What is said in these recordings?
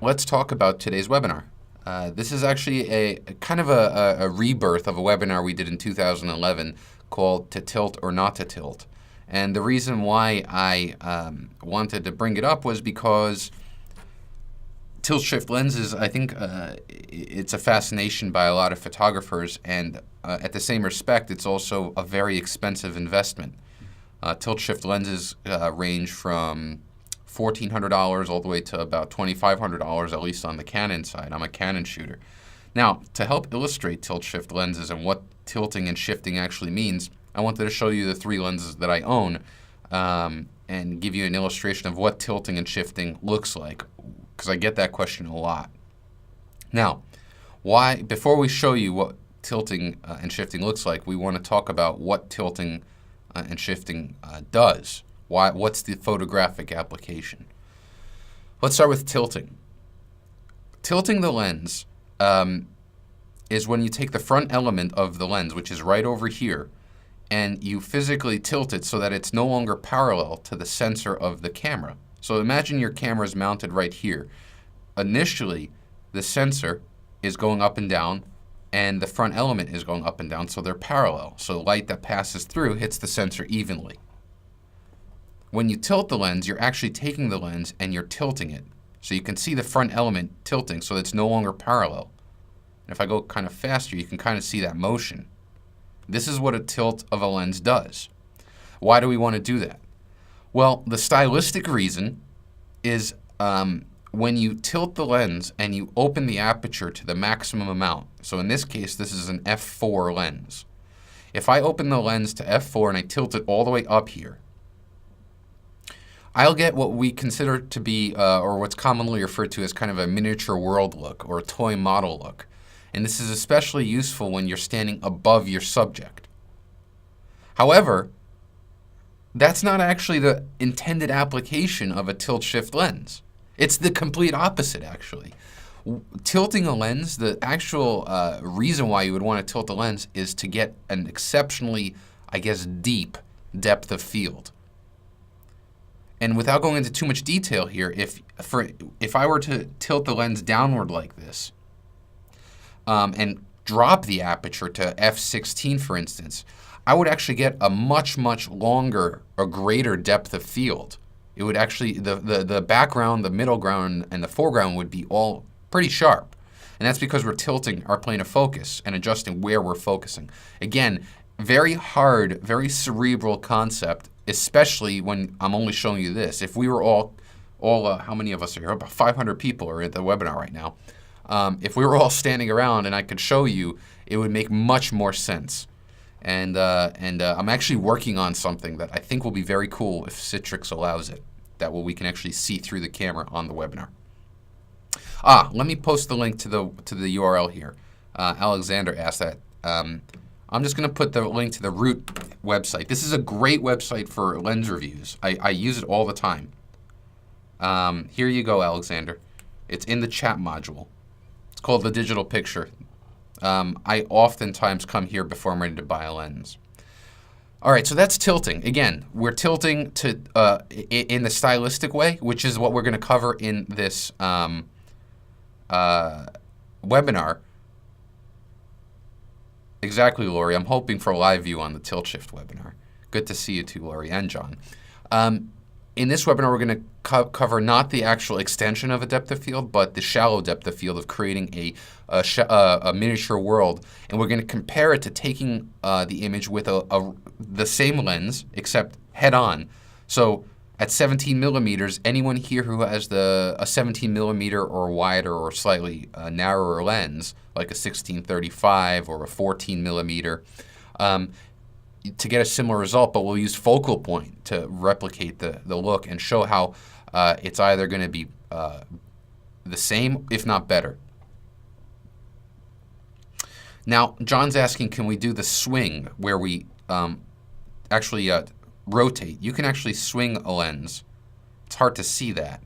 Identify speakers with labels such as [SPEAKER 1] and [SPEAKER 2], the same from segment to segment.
[SPEAKER 1] let's talk about today's webinar. This is actually a kind of a rebirth of a webinar we did in 2011 called To Tilt or Not to Tilt. And the reason why I wanted to bring it up was because tilt-shift lenses, I think it's a fascination by a lot of photographers, and at the same respect, it's also a very expensive investment. Tilt-shift lenses range from $1,400 all the way to about $2,500, at least on the Canon side. I'm a Canon shooter. Now, to help illustrate tilt-shift lenses and what tilting and shifting actually means, I wanted to show you the 3 lenses that I own and give you an illustration of what tilting and shifting looks like, because I get that question a lot. Now, before we show you what tilting and shifting looks like, we want to talk about what tilting and shifting does. What's the photographic application? Let's start with tilting. Tilting the lens is when you take the front element of the lens, which is right over here, and you physically tilt it so that it's no longer parallel to the sensor of the camera. So imagine your camera is mounted right here. Initially, the sensor is going up and down, and the front element is going up and down, so they're parallel. So light that passes through hits the sensor evenly. When you tilt the lens, you're actually taking the lens and you're tilting it. So you can see the front element tilting so it's no longer parallel. And if I go kind of faster, you can kind of see that motion. This is what a tilt of a lens does. Why do we want to do that? Well, the stylistic reason is when you tilt the lens and you open the aperture to the maximum amount. So in this case, this is an f4 lens. If I open the lens to f4 and I tilt it all the way up here, I'll get what we consider to be, or what's commonly referred to as kind of a miniature world look or a toy model look. And this is especially useful when you're standing above your subject. However, that's not actually the intended application of a tilt-shift lens. It's the complete opposite, actually. Tilting a lens, the actual reason why you would want to tilt the lens is to get an exceptionally, I guess, deep depth of field. And without going into too much detail here, if I were to tilt the lens downward like this and drop the aperture to f16, for instance, I would actually get a much, much longer or greater depth of field. It would actually, the background, the middle ground, and the foreground would be all pretty sharp. And that's because we're tilting our plane of focus and adjusting where we're focusing. Again, very hard, very cerebral concept, especially when I'm only showing you this. If we were all how many of us are here? About 500 people are at the webinar right now. If we were all standing around and I could show you, it would make much more sense. And I'm actually working on something that I think will be very cool if Citrix allows it. That way we can actually see through the camera on the webinar. Let me post the link to the URL here. Alexander asked that. I'm just going to put the link to the Root website. This is a great website for lens reviews. I use it all the time. Here you go, Alexander. It's in the chat module. It's called The Digital Picture. I oftentimes come here before I'm ready to buy a lens. All right, so that's tilting. Again, we're tilting to in the stylistic way, which is what we're going to cover in this webinar. Exactly, Lori. I'm hoping for a live view on the tilt shift webinar. Good to see you too, Lori and John. In this webinar, we're going to cover not the actual extension of a depth of field, but the shallow depth of field of creating a miniature world. And we're going to compare it to taking the image with the same lens, except head-on. So at 17 millimeters, anyone here who has a 17 millimeter or wider or slightly narrower lens, like a 1635 or a 14 millimeter, to get a similar result, but we'll use focal point to replicate the look and show how it's either going to be the same, if not better. Now, John's asking, can we do the swing where we actually rotate? You can actually swing a lens. It's hard to see that.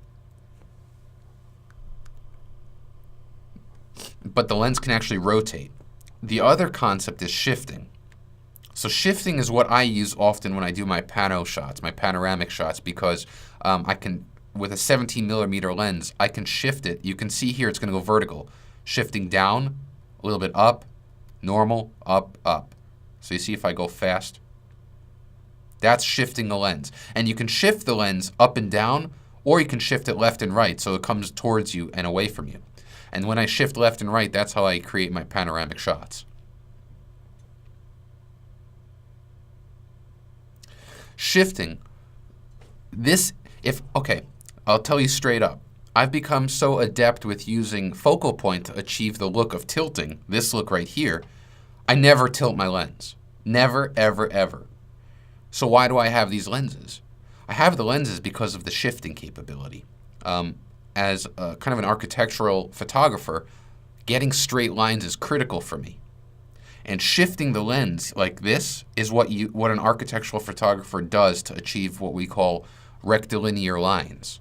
[SPEAKER 1] But the lens can actually rotate. The other concept is shifting. So shifting is what I use often when I do my pano shots, my panoramic shots, because I can with a 17 millimeter lens, I can shift it. You can see here it's going to go vertical, shifting down, a little bit up, normal, up, up. So you see if I go fast, that's shifting the lens. And you can shift the lens up and down, or you can shift it left and right so it comes towards you and away from you. And when I shift left and right, that's how I create my panoramic shots. Shifting, okay, I'll tell you straight up. I've become so adept with using focal point to achieve the look of tilting, this look right here, I never tilt my lens. Never, ever, ever. So why do I have these lenses? I have the lenses because of the shifting capability. As kind of an architectural photographer, getting straight lines is critical for me. And shifting the lens like this is what an architectural photographer does to achieve what we call rectilinear lines.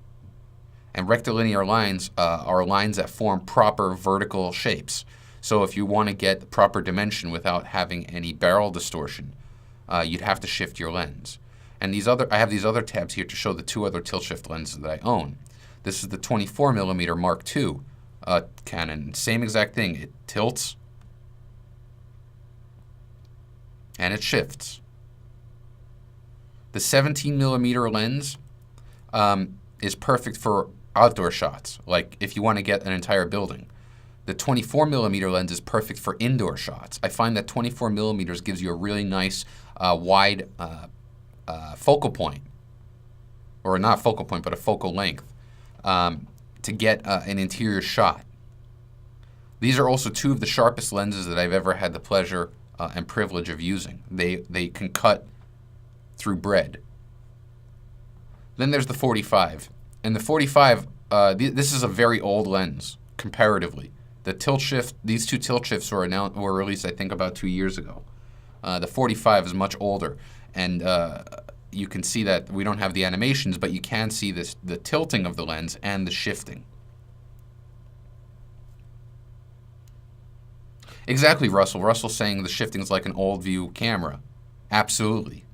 [SPEAKER 1] And rectilinear lines are lines that form proper vertical shapes. So if you want to get the proper dimension without having any barrel distortion, you'd have to shift your lens. And I have these other tabs here to show the two other tilt shift lenses that I own. This is the 24 millimeter Mark II Canon. Same exact thing. It tilts and it shifts. The 17 millimeter lens is perfect for outdoor shots, like if you want to get an entire building. The 24 millimeter lens is perfect for indoor shots. I find that 24 millimeters gives you a really nice wide focal point, or not focal point, but a focal length to get an interior shot. These are also two of the sharpest lenses that I've ever had the pleasure and privilege of using. They can cut through bread. Then there's the 45. And the 45, this is a very old lens, comparatively. The tilt shift, these two tilt shifts were released, I think, about 2 years ago. The 45 is much older, and you can see that we don't have the animations, but you can see the tilting of the lens and the shifting. Exactly, Russell. Russell's saying the shifting is like an old view camera. Absolutely.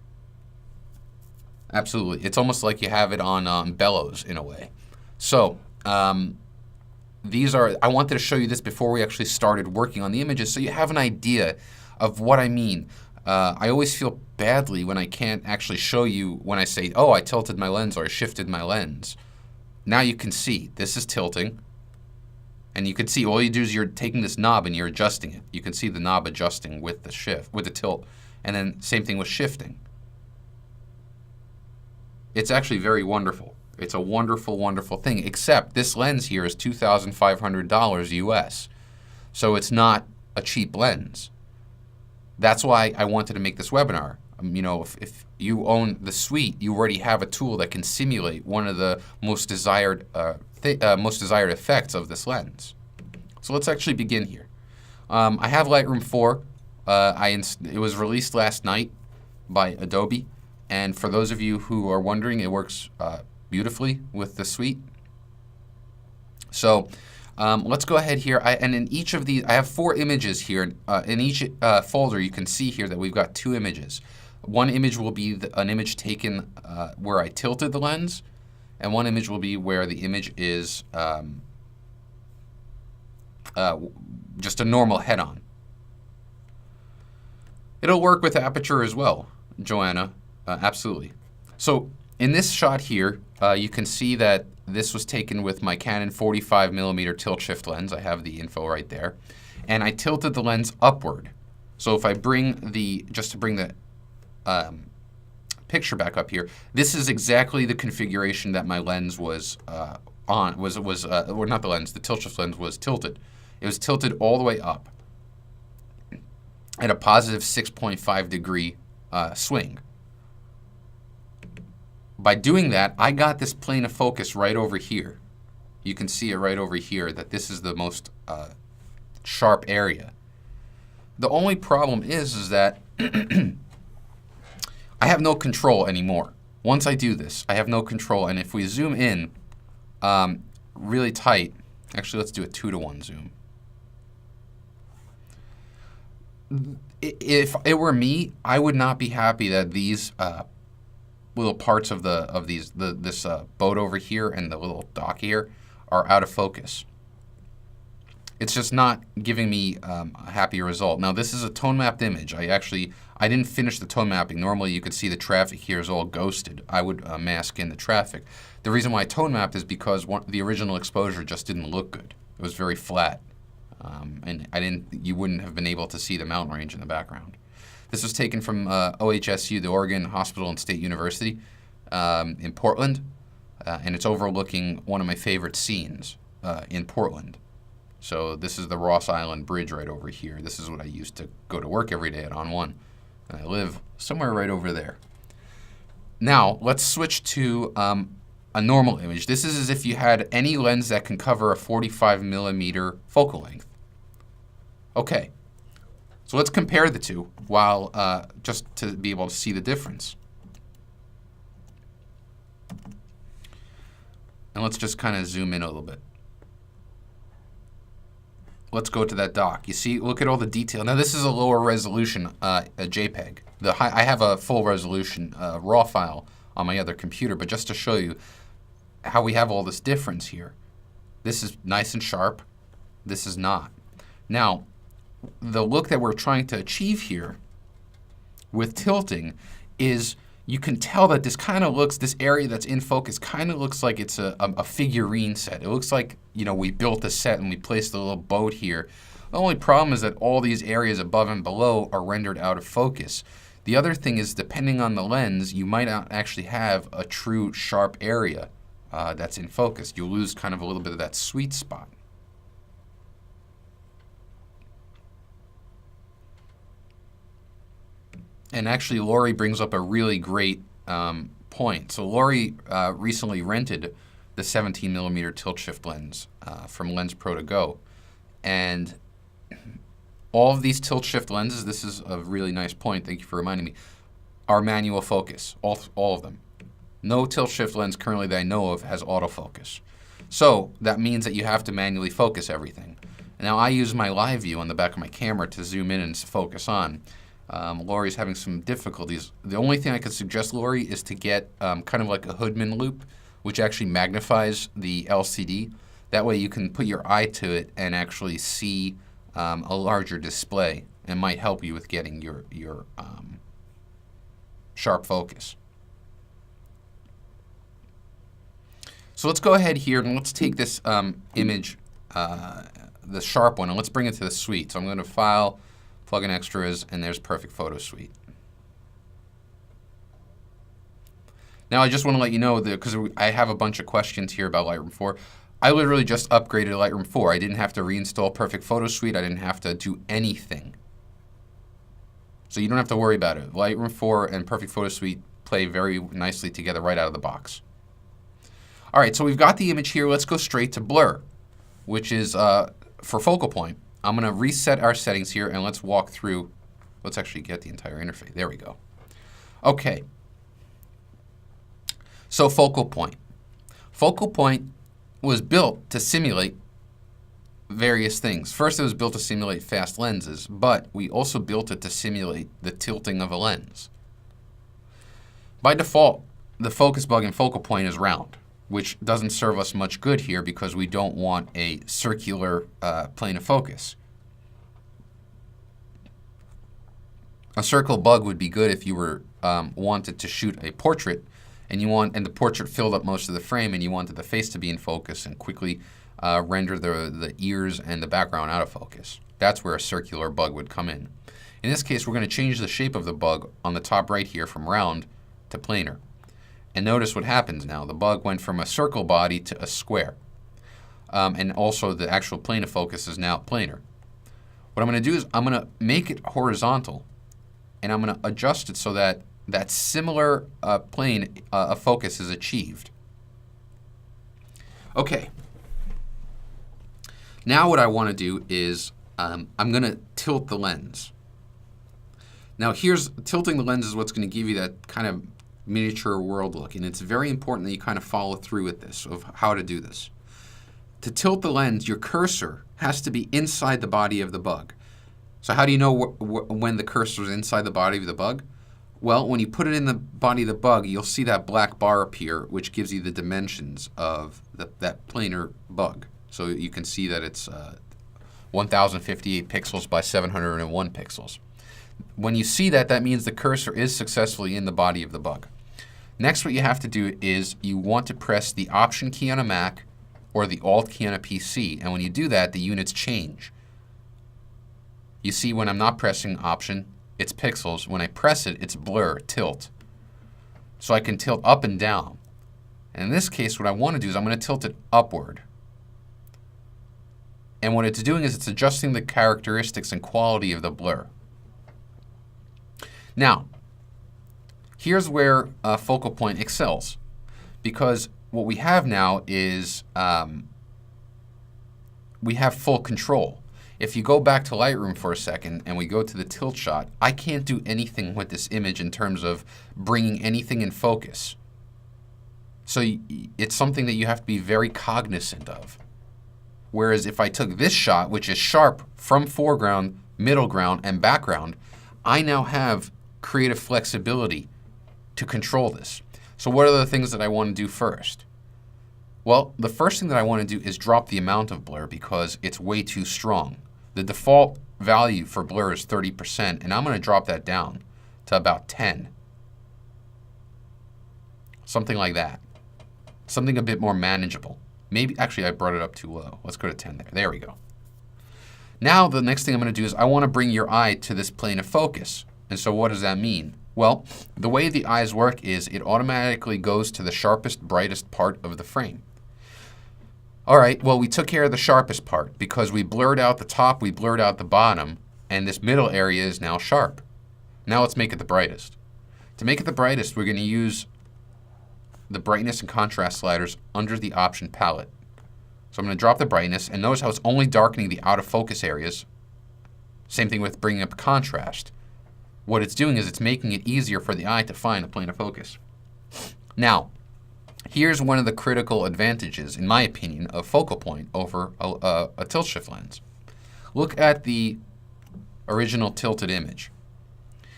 [SPEAKER 1] Absolutely. It's almost like you have it on bellows in a way. So, I wanted to show you this before we actually started working on the images so you have an idea of what I mean. I always feel badly when I can't actually show you when I say, oh, I tilted my lens or I shifted my lens. Now you can see this is tilting. And you can see all you do is you're taking this knob and you're adjusting it. You can see the knob adjusting with the shift, with the tilt. And then same thing with shifting. It's actually very wonderful. It's a wonderful, wonderful thing, except this lens here is $2,500 US. So it's not a cheap lens. That's why I wanted to make this webinar. You know, if you own the suite, you already have a tool that can simulate one of the most desired effects of this lens. So let's actually begin here. I have Lightroom 4. It was released last night by Adobe. And for those of you who are wondering, it works beautifully with the suite. So let's go ahead here. And in each of these, I have 4 images here. In each folder, you can see here that we've got 2 images. One image will be an image taken where I tilted the lens, and one image will be where the image is just a normal head-on. It'll work with aperture as well, Joanna. Absolutely. So in this shot here, you can see that this was taken with my Canon 45mm tilt shift lens. I have the info right there. And I tilted the lens upward. So if I just to bring the picture back up here, this is exactly the configuration that my lens was or not the lens, the tilt shift lens was tilted. It was tilted all the way up at a positive 6.5 degree swing. By doing that, I got this plane of focus right over here. You can see it right over here that this is the most sharp area. The only problem is that I have no control anymore. Once I do this, I have no control. And if we zoom in really tight, actually let's do a 2-to-1 zoom. If it were me, I would not be happy that these little parts of this boat over here and the little dock here are out of focus. It's just not giving me a happy result. Now this is a tone mapped image. I didn't finish the tone mapping. Normally you could see the traffic here is all ghosted. I would mask in the traffic. The reason why I tone mapped is because the original exposure just didn't look good. It was very flat, and you wouldn't have been able to see the mountain range in the background. This was taken from OHSU, the Oregon Hospital and State University in Portland, and it's overlooking one of my favorite scenes in Portland. So this is the Ross Island Bridge right over here. This is what I used to go to work every day at On 1. And I live somewhere right over there. Now, let's switch to a normal image. This is as if you had any lens that can cover a 45 millimeter focal length. Okay, so let's compare the two while just to be able to see the difference. And let's just kind of zoom in a little bit. Let's go to that dock. You see, look at all the detail. Now this is a lower resolution a JPEG. I have a full resolution RAW file on my other computer, but just to show you how we have all this difference here. This is nice and sharp. This is not. Now, the look that we're trying to achieve here with tilting is you can tell that this kind of looks, this area that's in focus kind of looks like it's a figurine set. It looks like, you know, we built a set and we placed a little boat here. The only problem is that all these areas above and below are rendered out of focus. The other thing is, depending on the lens, you might not actually have a true sharp area that's in focus. You'll lose kind of a little bit of that sweet spot. And actually, Lori brings up a really great point. So Lori recently rented the 17 millimeter tilt shift lens from Lens Pro to Go. And all of these tilt shift lenses, this is a really nice point, thank you for reminding me, are manual focus, all of them. No tilt shift lens currently that I know of has autofocus. So that means that you have to manually focus everything. Now I use my live view on the back of my camera to zoom in and focus on. Lori's having some difficulties. The only thing I could suggest, Lori, is to get kind of like a Hoodman loop, which actually magnifies the LCD. That way you can put your eye to it and actually see a larger display, and might help you with getting your sharp focus. So let's go ahead here and let's take this image, the sharp one, and let's bring it to the suite. So I'm going to File, plug in Extras, and there's Perfect Photo Suite. Now I just want to let you know that, because I have a bunch of questions here about Lightroom 4, I literally just upgraded Lightroom 4. I didn't have to reinstall Perfect Photo Suite. I didn't have to do anything. So you don't have to worry about it. Lightroom 4 and Perfect Photo Suite play very nicely together right out of the box. All right, so we've got the image here. Let's go straight to blur, which is for focal point. I'm going to reset our settings here, and let's walk through. Let's actually get the entire interface. There we go. Okay. So focal point. Focal point was built to simulate various things. First, it was built to simulate fast lenses, but we also built it to simulate the tilting of a lens. By default, the focus bug in focal point is round, which doesn't serve us much good here because we don't want a circular plane of focus. A circle bug would be good if you were wanted to shoot a portrait and the portrait filled up most of the frame and you wanted the face to be in focus and quickly render the ears and the background out of focus. That's where a circular bug would come in. In this case, we're going to change the shape of the bug on the top right here from round to planar. And notice what happens now. The bug went from a circle body to a square. And also the actual plane of focus is now planar. What I'm going to do is I'm going to make it horizontal, and I'm going to adjust it so that that similar plane of focus is achieved. Okay. Now what I want to do is I'm going to tilt the lens. Now tilting the lens is what's going to give you that kind of miniature world look, and it's very important that you kind of follow through with this, of how to do this. To tilt the lens, your cursor has to be inside the body of the bug. So how do you know when the cursor is inside the body of the bug? Well, when you put it in the body of the bug, you'll see that black bar appear, which gives you the dimensions of that planar bug. So you can see that it's 1058 pixels by 701 pixels. When you see that, that means the cursor is successfully in the body of the bug. Next, what you have to do is you want to press the Option key on a Mac or the Alt key on a PC. And when you do that, the units change. You see when I'm not pressing Option, it's pixels. When I press it, it's blur, tilt. So I can tilt up and down. And in this case, what I want to do is I'm going to tilt it upward. And what it's doing is it's adjusting the characteristics and quality of the blur. Now, here's where Focal Point excels, because what we have now is we have full control. If you go back to Lightroom for a second and we go to the tilt shot, I can't do anything with this image in terms of bringing anything in focus. So it's something that you have to be very cognizant of. Whereas if I took this shot, which is sharp from foreground, middle ground, and background, I now have creative flexibility to control this. So what are the things that I want to do first? Well, the first thing that I want to do is drop the amount of blur because it's way too strong. The default value for blur is 30%, and I'm going to drop that down to about 10. Something like that. Something a bit more manageable. Maybe, actually, I brought it up too low. Let's go to 10 there. There we go. Now, the next thing I'm going to do is I want to bring your eye to this plane of focus. And so what does that mean? Well, the way the eyes work is it automatically goes to the sharpest, brightest part of the frame. All right, well, we took care of the sharpest part because we blurred out the top, we blurred out the bottom, and this middle area is now sharp. Now let's make it the brightest. To make it the brightest, we're going to use the brightness and contrast sliders under the option palette. So I'm going to drop the brightness, and notice how it's only darkening the out of focus areas. Same thing with bringing up contrast. What it's doing is it's making it easier for the eye to find the plane of focus. Now, here's one of the critical advantages, in my opinion, of Focal Point over a tilt shift lens. Look at the original tilted image.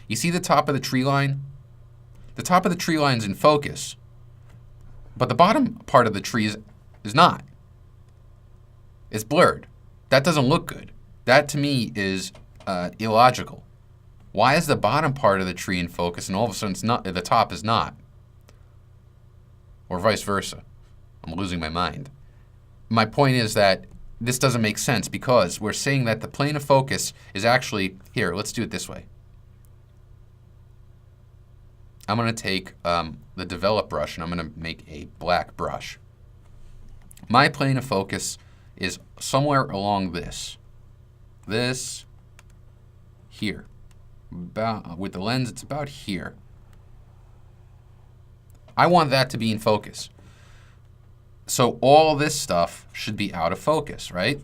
[SPEAKER 1] You see the top of the tree line? The top of the tree line is in focus, but the bottom part of the tree is not. It's blurred. That doesn't look good. That, to me, is illogical. Why is the bottom part of the tree in focus and all of a sudden it's not, the top is not? Or vice versa. I'm losing my mind. My point is that this doesn't make sense because we're saying that the plane of focus is actually, here, let's do it this way. I'm going to take the develop brush and I'm going to make a black brush. My plane of focus is somewhere along this. This, here. With the lens, it's about here. I want that to be in focus. So all this stuff should be out of focus, right?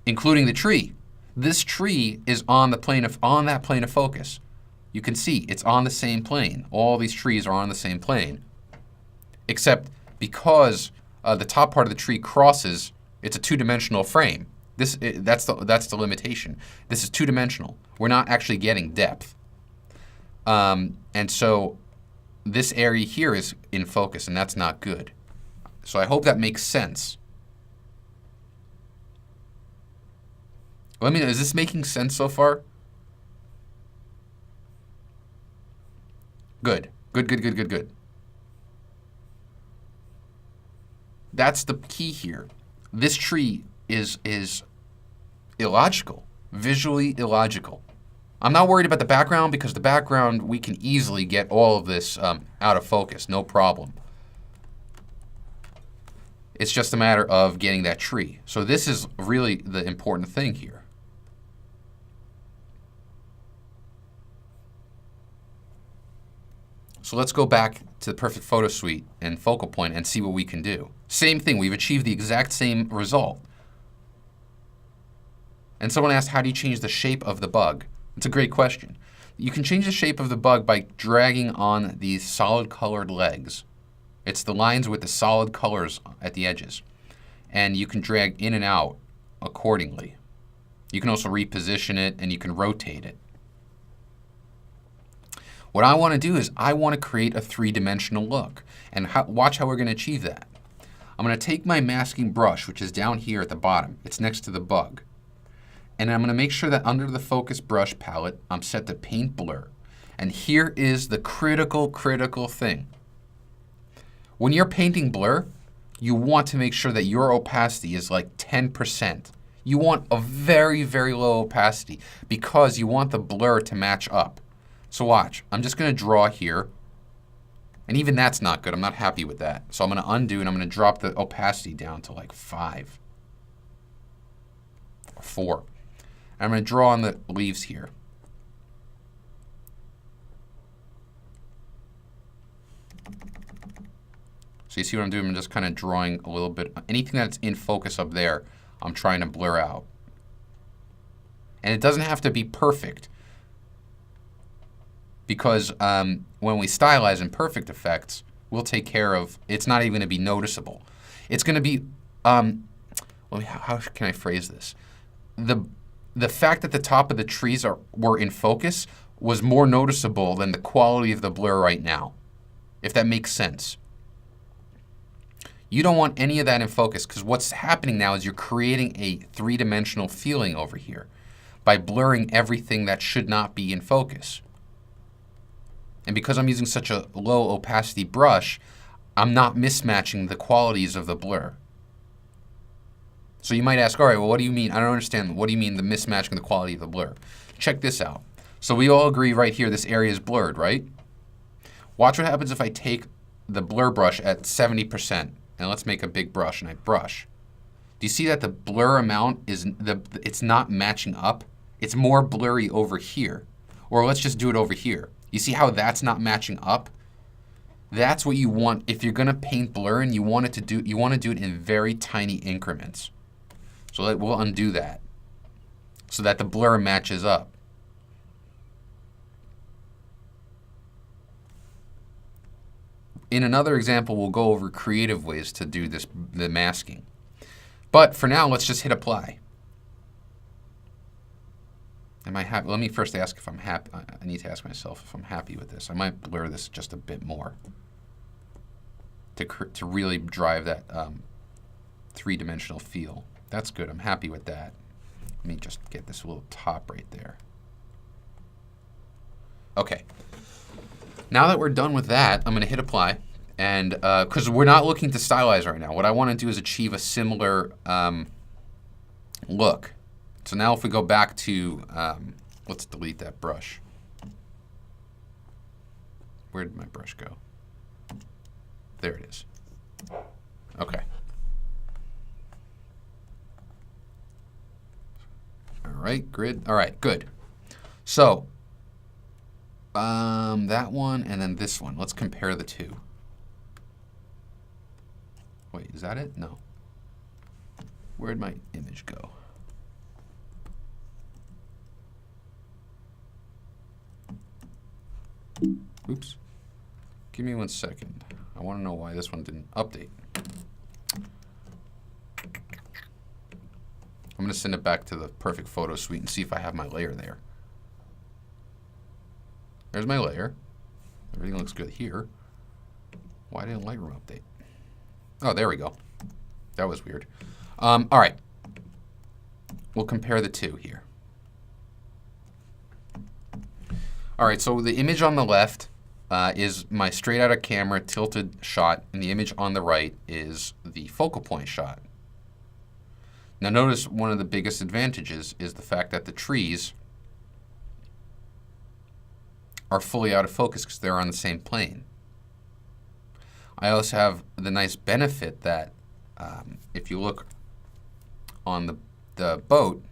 [SPEAKER 1] Including the tree. This tree is on the plane of that plane of focus. You can see it's on the same plane. All these trees are on the same plane. Except because the top part of the tree crosses, it's a two-dimensional frame. That's the limitation. This is two-dimensional. We're not actually getting depth. And so this area here is in focus, and that's not good. So I hope that makes sense. Let me know, is this making sense so far? Good. Good. That's the key here. This tree is illogical, visually illogical. I'm not worried about the background because the background, we can easily get all of this out of focus, no problem. It's just a matter of getting that tree. So this is really the important thing here. So let's go back to the Perfect Photo Suite and Focal Point and see what we can do. Same thing, we've achieved the exact same result. And someone asked, how do you change the shape of the bug? It's a great question. You can change the shape of the bug by dragging on these solid colored legs. It's the lines with the solid colors at the edges. And you can drag in and out accordingly. You can also reposition it and you can rotate it. What I want to do is I want to create a three-dimensional look. And watch how we're going to achieve that. I'm going to take my masking brush, which is down here at the bottom. It's next to the bug. And I'm going to make sure that under the focus brush palette, I'm set to paint blur. And here is the critical thing. When you're painting blur, you want to make sure that your opacity is like 10%. You want a very, very low opacity because you want the blur to match up. So watch, I'm just going to draw here. And even that's not good. I'm not happy with that. So I'm going to undo and I'm going to drop the opacity down to like 5 or 4. And I'm going to draw on the leaves here. So you see what I'm doing? I'm just kind of drawing a little bit. Anything that's in focus up there, I'm trying to blur out. And it doesn't have to be perfect. Because when we stylize in perfect effects, we'll take care of, it's not even going to be noticeable. It's going to be, how can I phrase this? The fact that the top of the trees were in focus was more noticeable than the quality of the blur right now, if that makes sense. You don't want any of that in focus because what's happening now is you're creating a three-dimensional feeling over here by blurring everything that should not be in focus. And because I'm using such a low opacity brush, I'm not mismatching the qualities of the blur. So you might ask, all right, well, what do you mean? I don't understand. What do you mean the mismatching the quality of the blur? Check this out. So we all agree right here this area is blurred, right? Watch what happens if I take the blur brush at 70%. And let's make a big brush, and I brush. Do you see that the blur amount it's not matching up? It's more blurry over here. Or let's just do it over here. You see how that's not matching up? That's what you want if you're gonna paint blur and you want to do it in very tiny increments. So we'll undo that so that the blur matches up. In another example, we'll go over creative ways to do the masking. But for now, let's just hit apply. Am I happy? Let me first ask if I'm happy. I need to ask myself if I'm happy with this. I might blur this just a bit more to really drive that three-dimensional feel. That's good. I'm happy with that. Let me just get this little top right there. Okay. Now that we're done with that, I'm going to hit apply. And because we're not looking to stylize right now. What I want to do is achieve a similar look. So now if we go back to, let's delete that brush. Where did my brush go? There it is. Okay. All right, grid. All right, good. So that one and then this one. Let's compare the two. Wait, is that it? No. Where'd my image go? Oops. Give me 1 second. I want to know why this one didn't update. I'm going to send it back to the Perfect Photo Suite and see if I have my layer there. There's my layer. Everything looks good here. Why didn't Lightroom update? Oh, there we go. That was weird. All right. We'll compare the two here. All right, so the image on the left is my straight out of camera tilted shot, and the image on the right is the focal point shot. Now notice one of the biggest advantages is the fact that the trees are fully out of focus because they're on the same plane. I also have the nice benefit that if you look on the boat,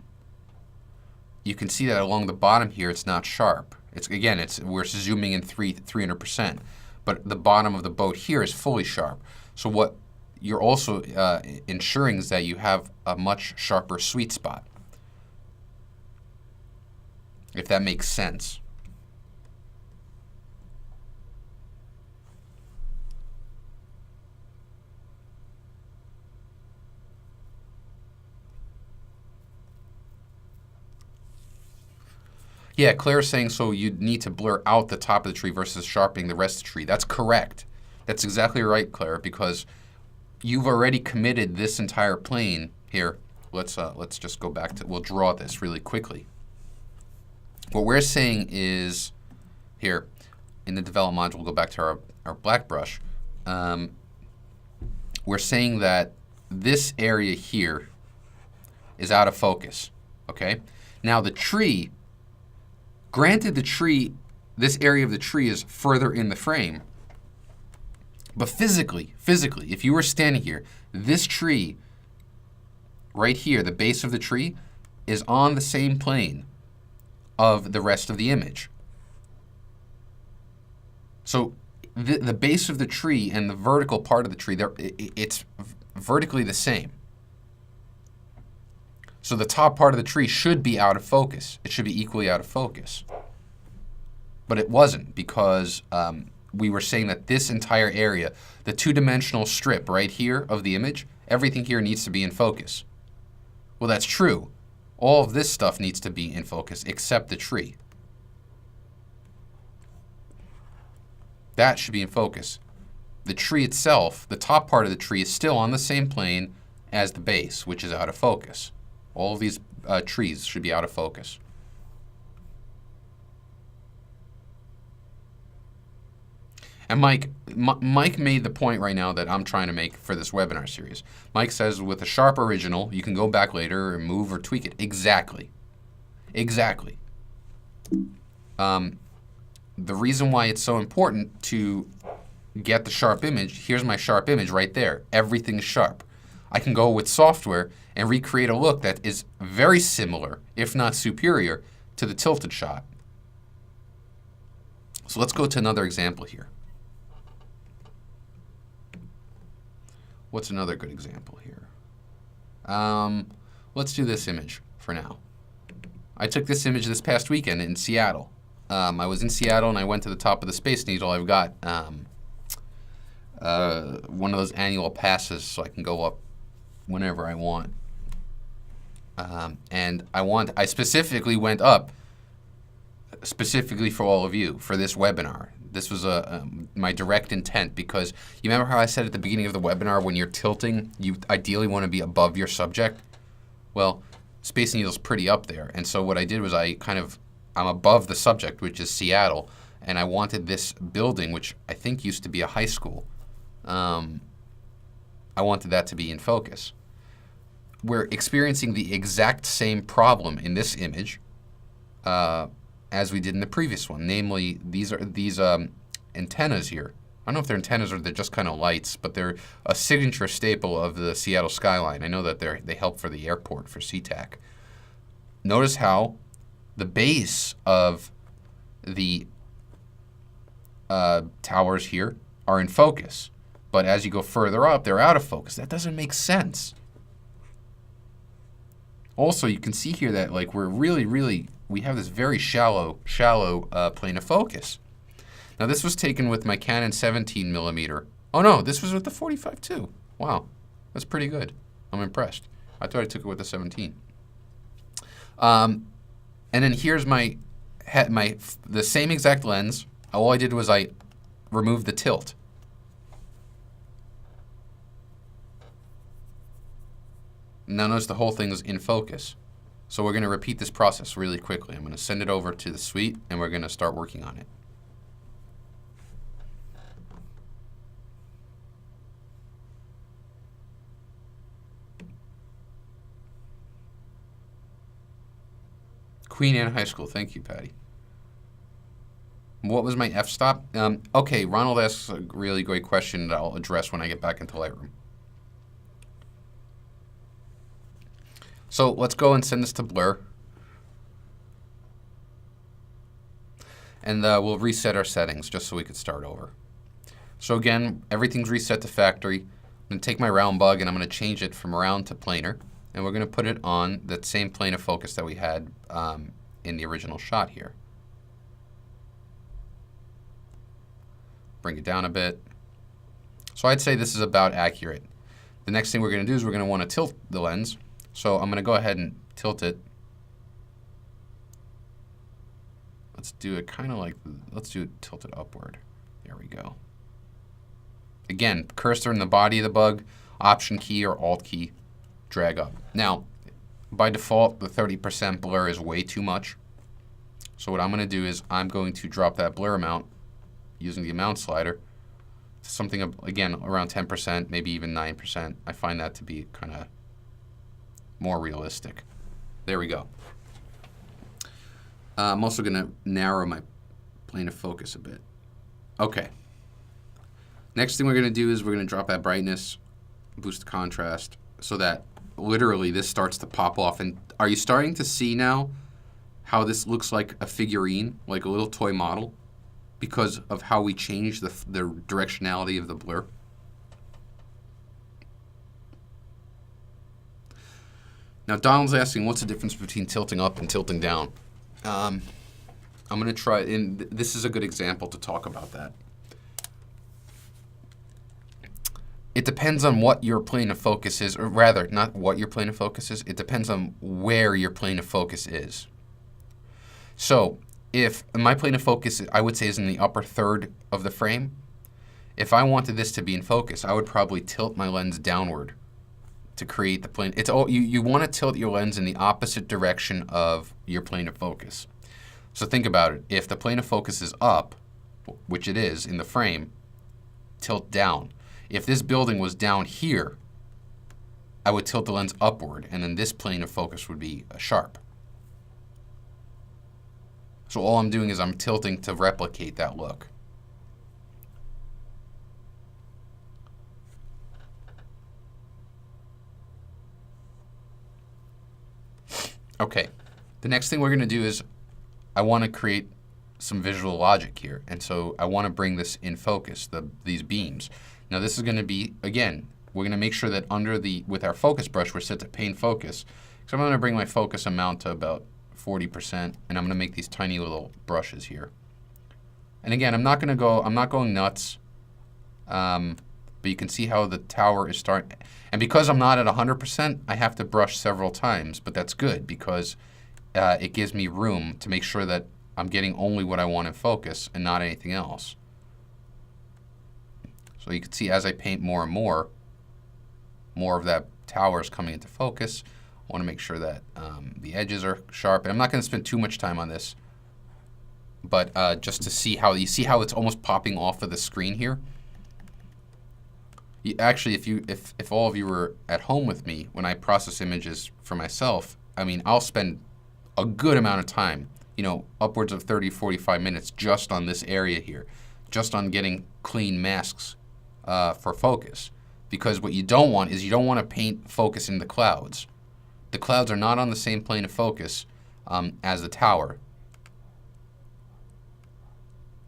[SPEAKER 1] you can see that along the bottom here it's not sharp. We're zooming in 300%, but the bottom of the boat here is fully sharp. So what you're also ensuring is that you have a much sharper sweet spot, if that makes sense. Yeah, Claire's saying so you need to blur out the top of the tree versus sharpening the rest of the tree. That's correct. That's exactly right, Claire, because you've already committed this entire plane here. Let's just go back to, we'll draw this really quickly. What we're saying is, here, in the develop module, we'll go back to our black brush. We're saying that this area here is out of focus, okay? Now the tree, granted the tree, this area of the tree is further in the frame, but physically, if you were standing here, this tree right here, the base of the tree, is on the same plane of the rest of the image. So the base of the tree and the vertical part of the tree, it's vertically the same. So the top part of the tree should be out of focus. It should be equally out of focus. But it wasn't, because we were saying that this entire area, the two-dimensional strip right here of the image, everything here needs to be in focus. Well, that's true. All of this stuff needs to be in focus except the tree. That should be in focus. The tree itself, the top part of the tree, is still on the same plane as the base, which is out of focus. All of these trees should be out of focus. And Mike made the point right now that I'm trying to make for this webinar series. Mike says with a sharp original, you can go back later and move or tweak it. Exactly. Exactly. The reason why it's so important to get the sharp image, here's my sharp image right there. Everything's sharp. I can go with software and recreate a look that is very similar, if not superior, to the tilted shot. So let's go to another example here. What's another good example here? Let's do this image for now. I took this image this past weekend in Seattle. I was in Seattle and I went to the top of the Space Needle. I've got one of those annual passes so I can go up whenever I want. And I specifically went up specifically for all of you for this webinar. This was my direct intent, because you remember how I said at the beginning of the webinar, when you're tilting, you ideally want to be above your subject? Well, Space Needle's pretty up there. And so what I did was I'm above the subject, which is Seattle, and I wanted this building, which I think used to be a high school, I wanted that to be in focus. We're experiencing the exact same problem in this image as we did in the previous one. Namely, these antennas here. I don't know if they're antennas or they're just kind of lights, but they're a signature staple of the Seattle skyline. I know that they help for the airport, for SeaTac. Notice how the base of the towers here are in focus, but as you go further up, they're out of focus. That doesn't make sense. Also, you can see here that we're we have this very shallow plane of focus. Now this was taken with my Canon 17mm. Oh no, this was with the 45 too. Wow, that's pretty good. I'm impressed. I thought I took it with the 17. And then here's the same exact lens. All I did was I removed the tilt. Now notice the whole thing is in focus. So we're going to repeat this process really quickly. I'm going to send it over to the suite and we're going to start working on it. Queen Anne High School. Thank you, Patty. What was my f-stop? Okay, Ronald asks a really great question that I'll address when I get back into Lightroom. So let's go and send this to Blur. And we'll reset our settings just so we could start over. So again, everything's reset to factory. I'm going to take my round bug and I'm going to change it from round to planar. And we're going to put it on that same plane of focus that we had in the original shot here. Bring it down a bit. So I'd say this is about accurate. The next thing we're going to do is we're going to want to tilt the lens. So I'm going to go ahead and tilt it. Let's do it kind of like, let's do it tilted upward. There we go. Again, cursor in the body of the bug, Option key or Alt key, drag up. Now, by default, the 30% blur is way too much. So what I'm going to do is I'm going to drop that blur amount using the amount slider to something, again, around 10%, maybe even 9%. I find that to be kind of more realistic. There we go. I'm also going to narrow my plane of focus a bit. Okay. Next thing we're going to do is we're going to drop that brightness, boost the contrast, so that literally this starts to pop off. And are you starting to see now how this looks like a figurine, like a little toy model, because of how we changed the directionality of the blur? Now Donald's asking, what's the difference between tilting up and tilting down? I'm going to try, and this is a good example to talk about that. It depends on what your plane of focus is, or rather, not what your plane of focus is. It depends on where your plane of focus is. So if my plane of focus, I would say, is in the upper third of the frame, if I wanted this to be in focus, I would probably tilt my lens downward to create the plane. It's all, you want to tilt your lens in the opposite direction of your plane of focus. So think about it. If the plane of focus is up, which it is in the frame, tilt down. If this building was down here, I would tilt the lens upward, and then this plane of focus would be sharp. So all I'm doing is I'm tilting to replicate that look. Okay, the next thing we're going to do is I want to create some visual logic here, and so I want to bring this in focus, these beams. Now this is going to be, again, we're going to make sure that with our focus brush, we're set to pane focus. So I'm going to bring my focus amount to about 40%, and I'm going to make these tiny little brushes here. And again, I'm not going nuts, but you can see how the tower is starting. And because I'm not at 100%, I have to brush several times, but that's good because it gives me room to make sure that I'm getting only what I want in focus and not anything else. So you can see as I paint more and more of that tower is coming into focus. I want to make sure that the edges are sharp. And I'm not going to spend too much time on this, but just to see how, you see how it's almost popping off of the screen here? Actually, if all of you were at home with me when I process images for myself, I mean, I'll spend a good amount of time, you know, upwards of 30, 45 minutes just on this area here, just on getting clean masks for focus. Because what you don't want is you don't want to paint focus in the clouds. The clouds are not on the same plane of focus as the tower.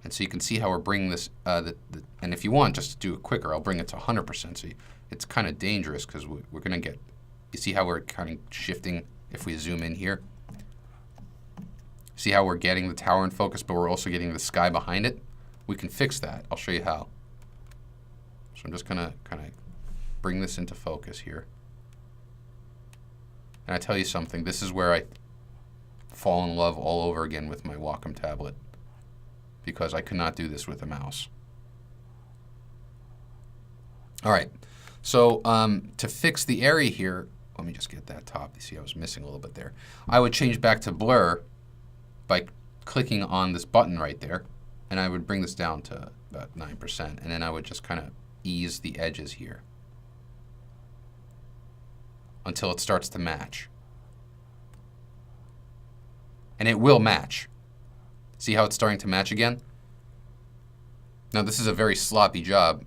[SPEAKER 1] And so you can see how we're bringing this, and if you want just to do it quicker, I'll bring it to 100%. So it's kind of dangerous because we're going to get, you see how we're kind of shifting if we zoom in here? See how we're getting the tower in focus, but we're also getting the sky behind it? We can fix that. I'll show you how. So I'm just going to kind of bring this into focus here. And I tell you something, this is where I fall in love all over again with my Wacom tablet, because I could not do this with a mouse. All right, so to fix the area here, let me just get that top. You see I was missing a little bit there. I would change back to blur by clicking on this button right there, and I would bring this down to about 9%, and then I would just kind of ease the edges here until it starts to match. And it will match. See how it's starting to match again? Now this is a very sloppy job.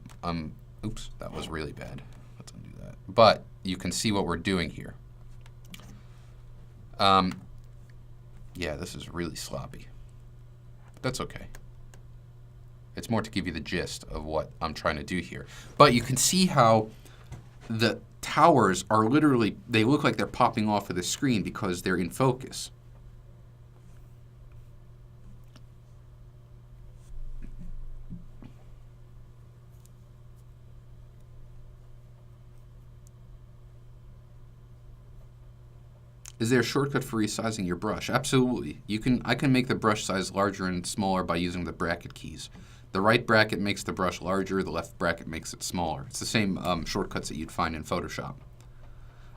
[SPEAKER 1] Oops, that was really bad. Let's undo that. But you can see what we're doing here. Yeah, this is really sloppy. But that's okay. It's more to give you the gist of what I'm trying to do here. But you can see how the towers are literally, they look like they're popping off of the screen because they're in focus. Is there a shortcut for resizing your brush? Absolutely. I can make the brush size larger and smaller by using the bracket keys. The right bracket makes the brush larger, the left bracket makes it smaller. It's the same shortcuts that you'd find in Photoshop.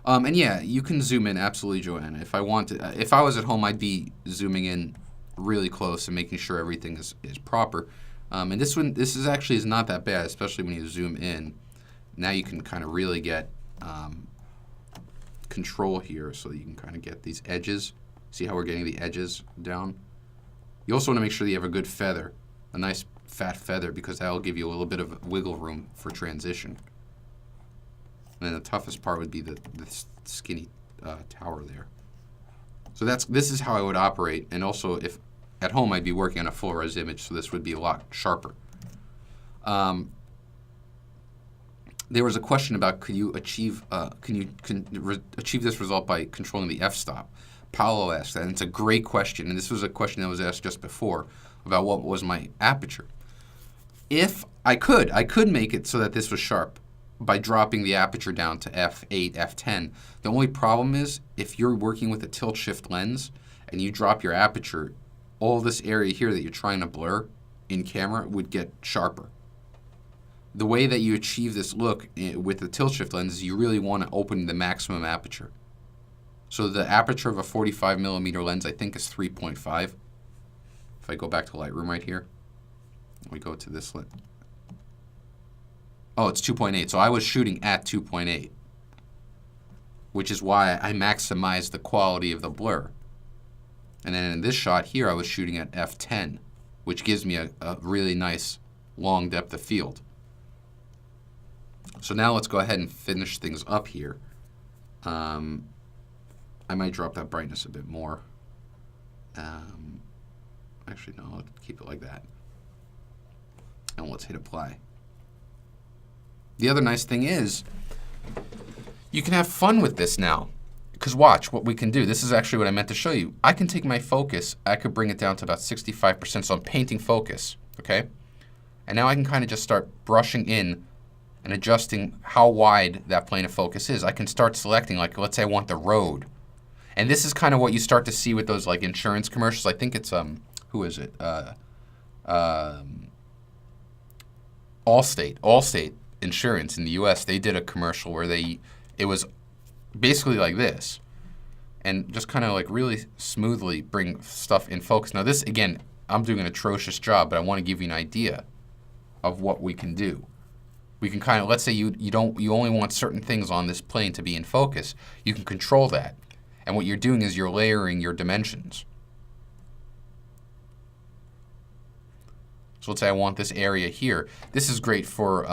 [SPEAKER 1] And yeah, you can zoom in, absolutely, Joanna. If I was at home, I'd be zooming in really close and making sure everything is proper. And this is actually not that bad, especially when you zoom in. Now you can kind of really get control here, so you can kind of get these edges. See how we're getting the edges down? You also want to make sure that you have a good feather, a nice fat feather, because that'll give you a little bit of wiggle room for transition. And then the toughest part would be the skinny tower there. So this is how I would operate, and also if at home I'd be working on a full res image, so this would be a lot sharper. There was a question about could you achieve this result by controlling the f-stop? Paolo asked that, and it's a great question, and this was a question that was asked just before about what was my aperture. If I could make it so that this was sharp by dropping the aperture down to f8, f10. The only problem is if you're working with a tilt shift lens and you drop your aperture, all this area here that you're trying to blur in camera would get sharper. The way that you achieve this look with the tilt shift lens is you really want to open the maximum aperture. So the aperture of a 45mm lens, I think, is 3.5. If I go back to Lightroom right here, we go to this lens. Oh, it's 2.8. So I was shooting at 2.8, which is why I maximized the quality of the blur. And then in this shot here, I was shooting at f10, which gives me a really nice long depth of field. So now let's go ahead and finish things up here. I might drop that brightness a bit more. Actually, no, let's keep it like that. And let's hit apply. The other nice thing is you can have fun with this now. Because watch what we can do. This is actually what I meant to show you. I can take my focus. I could bring it down to about 65%. So I'm painting focus. Okay? And now I can kind of just start brushing in and adjusting how wide that plane of focus is. I can start selecting, like, let's say I want the road. And this is kind of what you start to see with those like insurance commercials. I think it's who is it? Allstate Insurance in the US. They did a commercial where it was basically like this, and just kind of like really smoothly bring stuff in focus. Now this, again, I'm doing an atrocious job, but I want to give you an idea of what we can do. We can kind of, let's say you only want certain things on this plane to be in focus. You can control that. And what you're doing is you're layering your dimensions. So let's say I want this area here. This is great for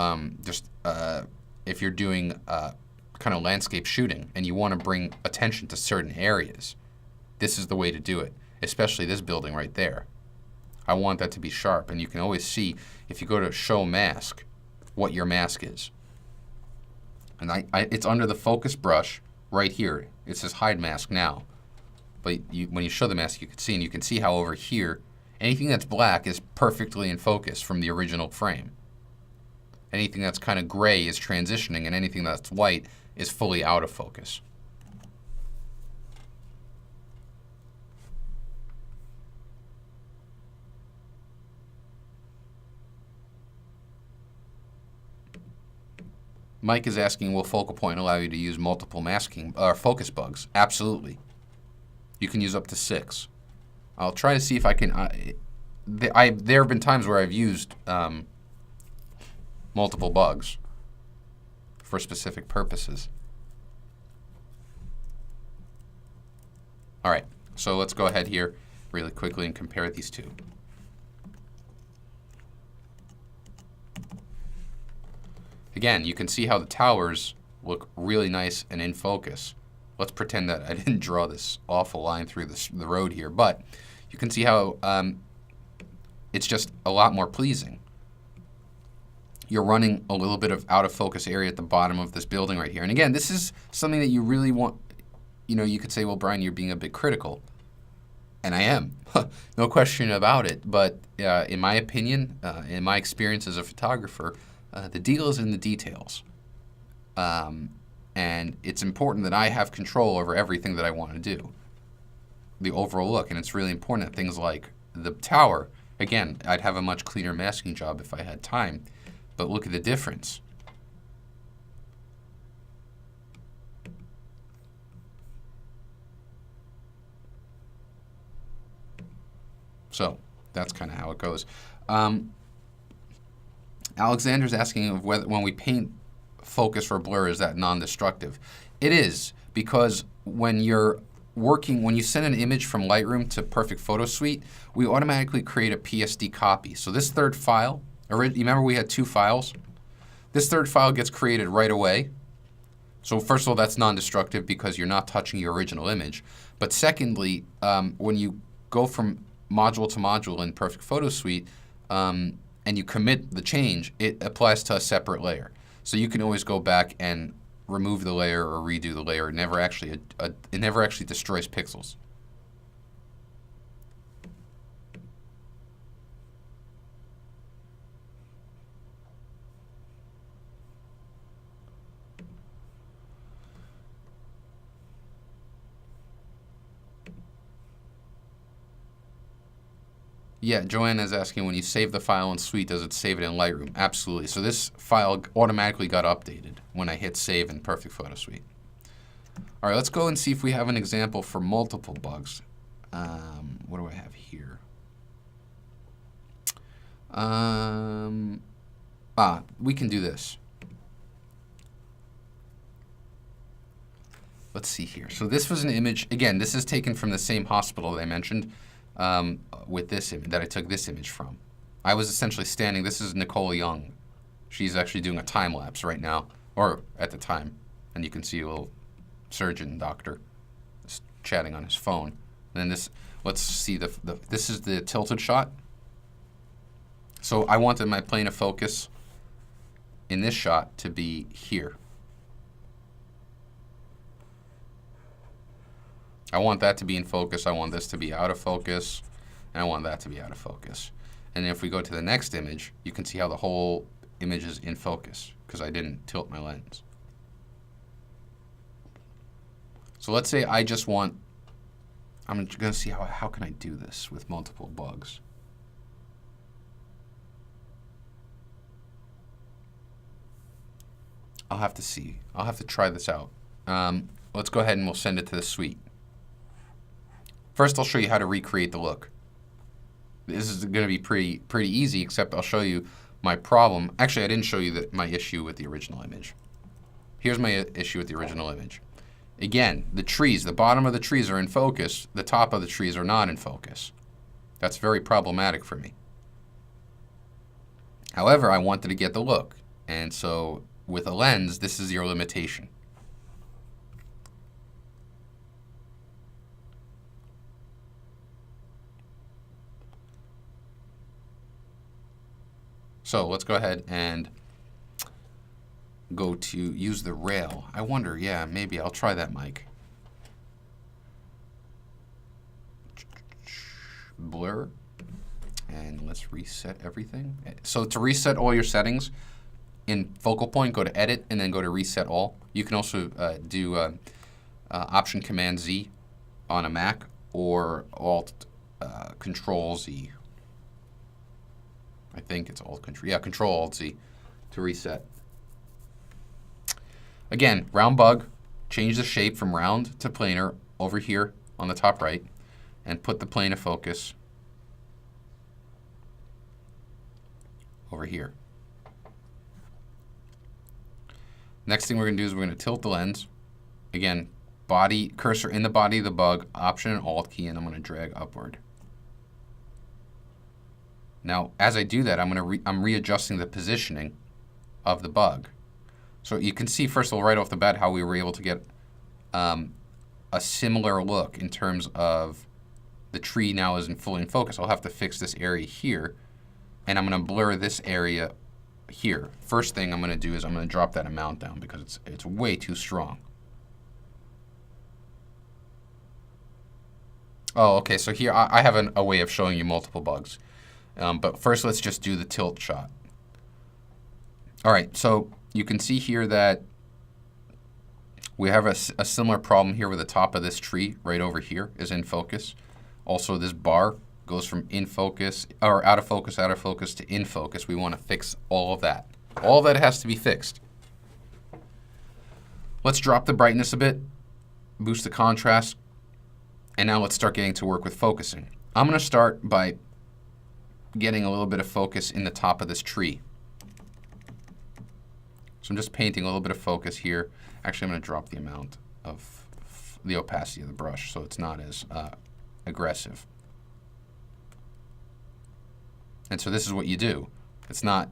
[SPEAKER 1] if you're doing kind of landscape shooting and you want to bring attention to certain areas. This is the way to do it, especially this building right there. I want that to be sharp, and you can always see if you go to show mask what your mask is. And it's under the focus brush right here. It says hide mask now. But when you show the mask, you can see, and you can see how over here, anything that's black is perfectly in focus from the original frame. Anything that's kind of gray is transitioning, and anything that's white is fully out of focus. Mike is asking, will focal point allow you to use multiple masking or focus bugs? Absolutely. You can use up to 6. I'll try to see if I can. There have been times where I've used multiple bugs for specific purposes. All right, so let's go ahead here really quickly and compare these two. Again, you can see how the towers look really nice and in focus. Let's pretend that I didn't draw this awful line through the road here, but you can see how it's just a lot more pleasing. You're running a little bit of out of focus area at the bottom of this building right here. And again, this is something that you really want. You could say, well, Brian, you're being a bit critical. And I am. No question about it. But in my opinion, in my experience as a photographer, the deal is in the details. And it's important that I have control over everything that I want to do, the overall look. And it's really important that things like the tower, again, I'd have a much cleaner masking job if I had time, but look at the difference. So that's kind of how it goes. Alexander's asking of whether when we paint focus or blur, is that non-destructive? It is, because when you're working, when you send an image from Lightroom to Perfect Photo Suite, we automatically create a PSD copy. So this third file, you remember we had 2 files? This third file gets created right away. So first of all, that's non-destructive because you're not touching your original image. But secondly, when you go from module to module in Perfect Photo Suite, and you commit the change, it applies to a separate layer. So you can always go back and remove the layer or redo the layer. It never actually destroys pixels. Yeah, Joanna is asking, when you save the file in Suite, does it save it in Lightroom? Absolutely. So this file automatically got updated when I hit Save in Perfect Photo Suite. All right, let's go and see if we have an example for multiple bugs. What do I have here? We can do this. Let's see here. So this was an image. Again, this is taken from the same hospital that I mentioned. With this image that I took this image from. I was essentially standing, this is Nicole Young. She's actually doing a time lapse right now, or at the time, and you can see a little surgeon doctor just chatting on his phone. And then this, let's see, this is the tilted shot. So I wanted my plane of focus in this shot to be here. I want that to be in focus, I want this to be out of focus, and I want that to be out of focus. And if we go to the next image, you can see how the whole image is in focus, because I didn't tilt my lens. So let's say I just want, I'm going to see how can I do this with multiple bugs. I'll have to see. I'll have to try this out. Let's go ahead and we'll send it to the suite. First, I'll show you how to recreate the look. This is going to be pretty easy, except I'll show you my problem. Actually, I didn't show you my issue with the original image. Here's my issue with the original image. Again, the trees, the bottom of the trees are in focus. The top of the trees are not in focus. That's very problematic for me. However, I wanted to get the look. And so with a lens, this is your limitation. So let's go ahead and go to use the rail. I wonder, yeah, maybe I'll try that, Mike. Blur. And let's reset everything. So to reset all your settings in focal point, go to Edit and then go to Reset All. You can also do Option Command Z on a Mac or Alt Control Z. I think it's Control Alt Z to reset. Again, round bug, change the shape from round to planar over here on the top right, and put the plane of focus over here. Next thing we're going to do is we're going to tilt the lens. Again, body cursor in the body of the bug, Option and Alt key, and I'm going to drag upward. Now, as I do that, I'm readjusting the positioning of the bug. So you can see, first of all, right off the bat, how we were able to get a similar look in terms of the tree now is fully in focus. I'll have to fix this area here, and I'm going to blur this area here. First thing I'm going to do is I'm going to drop that amount down because it's way too strong. Oh, okay, so here I have a way of showing you multiple bugs. But first, let's just do the tilt shot. All right, so you can see here that We have a similar problem here where the top of this tree right over here is in focus. Also, this bar goes from in focus, or out of focus to in focus. We want to fix all of that. All of that has to be fixed. Let's drop the brightness a bit, boost the contrast, and now let's start getting to work with focusing. I'm going to start by getting a little bit of focus in the top of this tree. So I'm just painting a little bit of focus here. Actually, I'm going to drop the amount of the opacity of the brush so it's not as aggressive. And so this is what you do. It's not,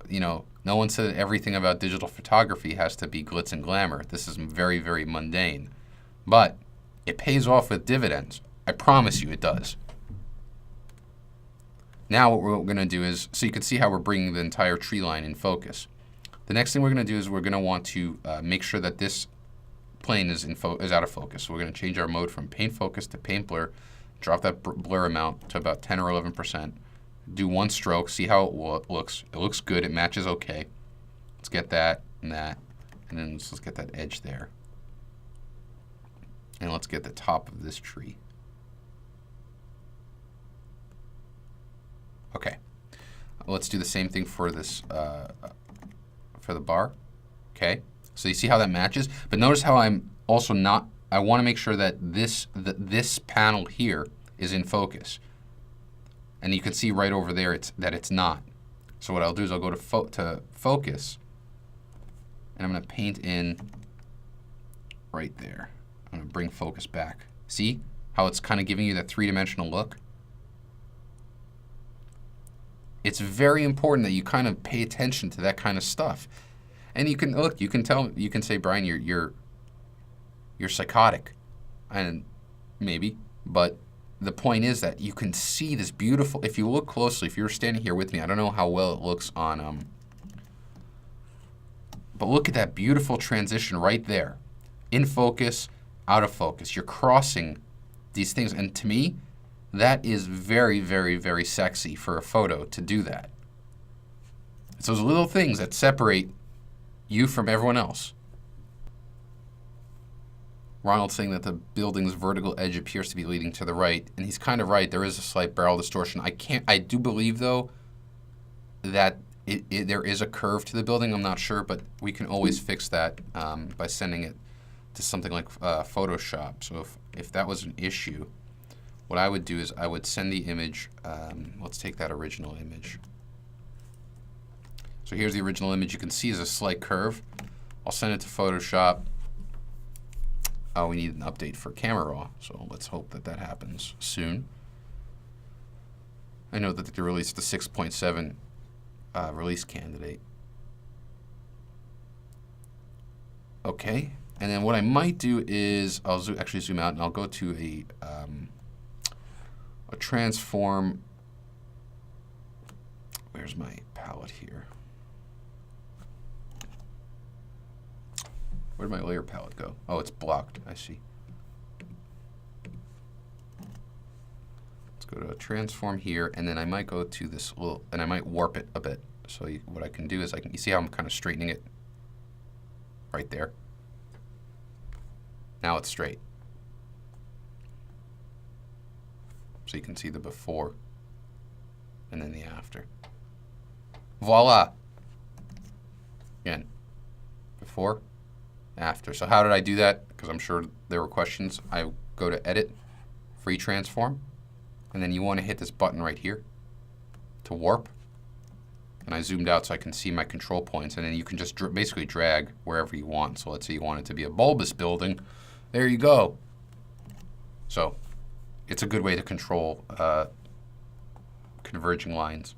[SPEAKER 1] you know, no one said everything about digital photography has to be glitz and glamour. This is very, very mundane. But it pays off with dividends. I promise you it does. Now what we're going to do is, so you can see how we're bringing the entire tree line in focus. The next thing we're going to do is we're going to want to make sure that this plane is out of focus. So we're going to change our mode from paint focus to paint blur, drop that blur amount to about 10 or 11%. Do one stroke, see how it looks. It looks good, it matches okay. Let's get that, and then let's get that edge there. And let's get the top of this tree. Okay, let's do the same thing for this, for the bar. Okay, so you see how that matches? But notice how I'm also not, I want to make sure that this panel here is in focus. And you can see right over there that it's not. So what I'll do is I'll go to focus, and I'm going to paint in right there. I'm going to bring focus back. See how it's kind of giving you that three-dimensional look? It's very important that you kind of pay attention to that kind of stuff. And you can look, you can say, Brian, you're psychotic, and maybe, but the point is that you can see this beautiful, if you look closely, if you're standing here with me, I don't know how well it looks on, but look at that beautiful transition right there. In focus, out of focus. You're crossing these things. And to me, that is very, very, very sexy for a photo to do that. It's those little things that separate you from everyone else. Ronald's saying that the building's vertical edge appears to be leading to the right, and he's kind of right. There is a slight barrel distortion. I do believe, though, that there is a curve to the building. I'm not sure, but we can always fix that by sending it to something like Photoshop. So if that was an issue, what I would do is I would send the image. Let's take that original image. So here's the original image. You can see there's a slight curve. I'll send it to Photoshop. We need an update for Camera Raw, so let's hope that that happens soon. I know that they released the 6.7 release candidate. Okay, and then what I might do is I'll actually zoom out and I'll go to a transform. Where's my palette here? Where'd my layer palette go? Oh, it's blocked. I see. Let's go to a transform here, and then I might go to this little, and I might warp it a bit. So what I can do is you see how I'm kind of straightening it right there? Now it's straight. So you can see the before and then the after. Voila! Again, before, after. So how did I do that? Because I'm sure there were questions. I go to Edit, Free Transform, and then you want to hit this button right here to warp. And I zoomed out so I can see my control points, and then you can just basically drag wherever you want. So let's say you want it to be a bulbous building. There you go. So it's a good way to control converging lines.